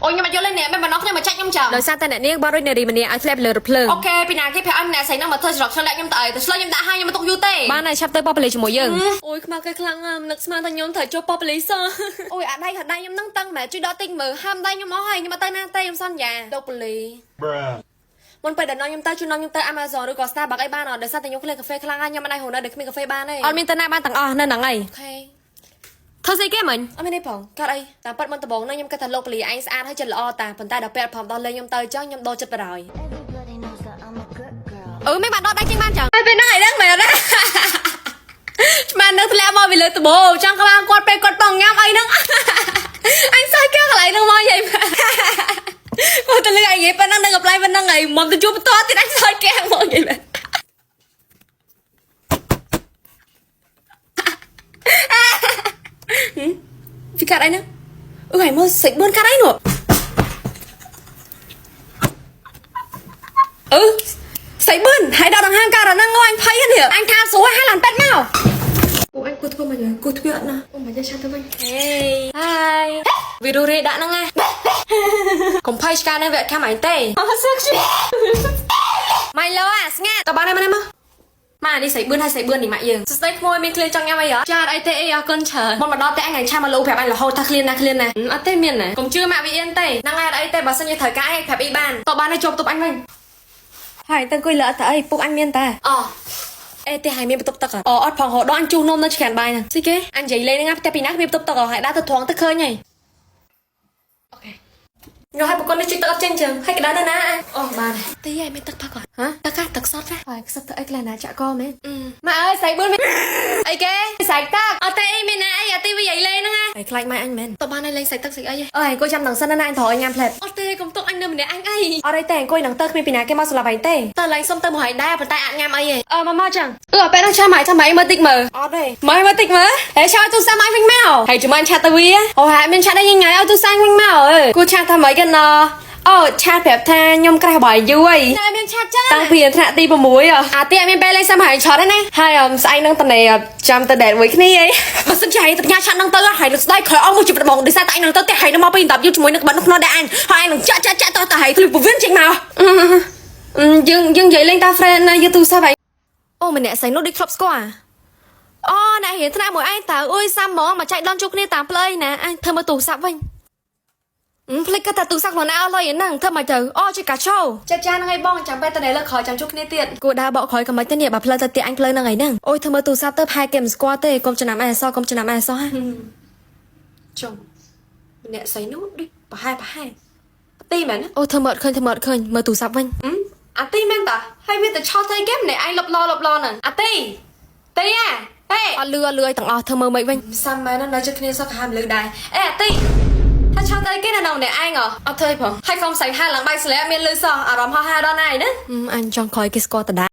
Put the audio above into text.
អូខ្ញុំមកយកលេងនេះមិនមកខ្ញុំមកចាច់ខ្ញុំចាំដោយសារតែអ្នកនាងបរិយនារីម្នាក់ឲ្យធ្លាក់លើរភ្លើងអូខេពីណាគេប្រាប់ឲ្យម្នាក់ស្រីហ្នឹងមកធ្វើច្រកឆ្លាក់ខ្ញុំទៅអីទៅឆ្លាក់ខ្ញុំដាក់ឲ្យខ្ញុំមកទុកយូរទេបានហើយឆាប់ទៅប៉ប៉ូលីសជាមួយយើងអូយខ្មៅគេខ្លាំងនឹកស្មានថាខ្ញុំត្រូវចូលប៉ប៉ូលីសអូយអាដៃខ្ញុំហ្នឹងតឹងម៉ែជួយដកតិចមើលហាមដៃខ្ញុំអស់ហើយខ្ញុំមកទៅណាទេខ្ញុំសន្យាទៅប៉ូលីសមុនពេលដែលខ្ញុំទៅជួយខ្ញុំទៅ Amazon ឬក៏ Starbucks អីបានអត់ដោយសារតែខ្ញុំឃ្លានកាហ្វេខ្លាំងហើយខ្ញុំមិនអាចហូរនៅដែលគ្មានកាហ្វេបានទេអត់មានទៅណាបានទាំងអស់នៅហ្នឹងហើយអូខេធ្វើស្អីគេមិញអត់មានទេផងកើតអីតែប៉ាត់មុនដំបងហ្នឹងខ្ញុំគិតថាលោកប៉ូលីសឯងស្អាតហើយចិត្តល្អតាប៉ុន្តែដល់ពេលផំដល់លេងខ្ញុំទៅចឹងខ្ញុំដូរចិត្តបណ្ដោយមិនបានដកដៃចេញបានចឹងហើយពេលហ្នឹងឯងហ្នឹងមែនណាឆ្មានៅធ្លាក់មកពីលើដបងចង់ក្បាលគាត់ពេលគាត់បងញ៉ាំអីហ្នឹងអញសើចគេកន្លែងហ្នឹងមកយាយមកទៅលើអីយេប៉ុណ្ណឹងនឹងកំ pl ប៉ុណ្ណឹងហើយមកទៅជួបបន្តទៀតអញសើចគេមកយាយពីកាត់អីហ្នឹងហើយមកសិចបួនកាត់អីនោះសិចបួនហើយដល់ដង្ហើមកាត់ហ្នឹងអញភ័យនេះអញថាស្រួលហើយឡើងប៉ិតមកអូអញគួរធ្វើមកយាយគួរធ្វើអត់ណាអូមកយាយឆាប់ទៅវិញហេហើយវីរុសរេដាក់ហ្នឹងណាកុំភ័យឆ្កានេះវាខាំអញទេអត់សឹកម៉ៃឡូអាស្ងាត់តើបានហើយមកម៉ានេះស្រីបឿនហើយស្រីបឿននេះម៉ាក់យើងសួស្ដីក្មួយមានឃ្លានចង់ញ៉ាំអីអត់ចាអីទេអីអរគុណច្រើនមកដល់តែអញឆាមកលោប្រាប់អញរហូតថាឃ្លានណាអត់ទេមានណាកុំជឿម៉ាក់វីអៀនទេហ្នឹងហើយអត់អីទេបើសិនជាត្រូវការអីប្រាប់អីបានតើបានហើយជាប់ទប់អញវិញហើយទៅអង្គុយលើអត់ទៅអីពុកអញមានតាអេទេហើយមានបន្ទប់ទឹកអត់ផងហោដល់អញជូសនំនៅឆ្កានបាយហ្នឹងស៊ីគេអញនិយាយលេងហ្នឹងផ្ទះពីណាគ្មានបន្ទប់ទឹកហើយដាក់ទៅត្រង់ទៅឃើញហីអូខេខ្ញុំឲ្យប្រកបនេះជួយទឹកអត់ចេញចឹងហើយកណ្ដាលនៅណាអូបានទីឯងមានទឹកផឹកអត់ហ៎ទឹកសតហើយខ្សឹបទៅអីក្លាណាចាក់កមែនម៉ាអើយស្រីបួនអីគេសាច់ទឹកអត់ទេអីមានណាអីអាទីវាយាយលេងហ្នឹងហើយខ្លាចម៉ែអញមែនតើបានឲ្យលេងសាច់ទឹកស្អីអីអើយអង្គុយចាំដល់សិនណាអញត្រូវឲ្យញ៉ាំផ្លែអត់ទេកុំទុកអញនៅម្នាក់អញអីអត់អីទេអង្គុយនឹងទៅគ្មានពីណាគេមកស្លាប់អញទេតើឡើងសុំទៅមកឲ្យដែរប៉ុន្តែអាចញ៉ាំអីទេមកចឹងពេលហ្នឹងចាំឲ្យមើលតិចមើលអត់ទេមើលតិចមើលហើយឆាទូរស័ព្ទឲ្យវិញមកហើយចាំអញឆាទៅវាអូហាក់មានឆាដែរញ៉ៃឲ្យទូរស័ព្ទវិញមកគូឆាថាម៉េចกันណអូឆាប្រាប់ថាខ្ញុំក្រាស់បាយយូរហើយតែមានឆាចឹងតាំងពីថ្នាក់ទី6អាទីអត់មានពេលលេងសាំហើយឆត់ទេណាហើយស្អែកនឹងតនេចាំទៅដេតមួយគ្នាអីបើសិនជាឲ្យទឹកញ៉ាឆាត់នឹងទៅហើយលើកស្ដាយក្រោយអស់មួយជិបដបងដោយសារតែឯងនឹងទៅតែហើយនឹងមកពី10យូរជាមួយនឹងក្បិនក្នុងដែរអញហើយឯងនឹងចាក់ទៅតែហើយភ្លឺពវៀនចេញមកយើងនិយាយលេងតា friend ណាយកទូរស័ព្ទហើយអូម្នាក់ស្អីនោះដូចធ្លាប់ស្គាល់អូអ្នករៀនថ្នាក់មួយឯងតើអុយសាំហ្មងមកចែកដនជួបគ្នាតាមផ្លូវណាអញធ្វើមើលទូរស័ព្ទវិញភ្លេចគាត់ថាទូរស័ព្ទខ្លួនណាអស់លុយហ្នឹងធ្វើមិនទៅអូជាកាឆោចាហ្នឹងហើយបងចាំពេលតើលើក្រោយចាំជួបគ្នាទៀតគួរដើរបកក្រោយក៏មិនទេនេះបើផ្លូវទៅទៀតអញផ្លូវហ្នឹងហើយហ្នឹងអូយធ្វើមើលទូរស័ព្ទទៅផែគេមិនស្គាល់ទេកុំចំណាំអេសកុំចំណាំអេសហ៎ចុងអ្នកស្អីនោះដូចប្រហែលទីមែនអូធ្វើមើលឃើញមើលទូរស័ព្ទវិញអាទីមែនតាហើយវាទៅឆោទៅគេម្នាក់ឯងលបឡហ្នឹងអាទីអត់លឺឲ្យទាំងអស់ធ្វើមើលមិនវិញសាំមែននៅជិតគ្នាសោះក៏ហាមលឺដែរអេអាទីถ้าชอบอะไรก็แนะนำเนี่ยไอ้เหรอเอาเธอผมให้ความใส่ห้าหลังใบเสร็จแล้วมีลือสออารมณ์ห่อห้าด้านในนะอันจองคอยกิสกอตได้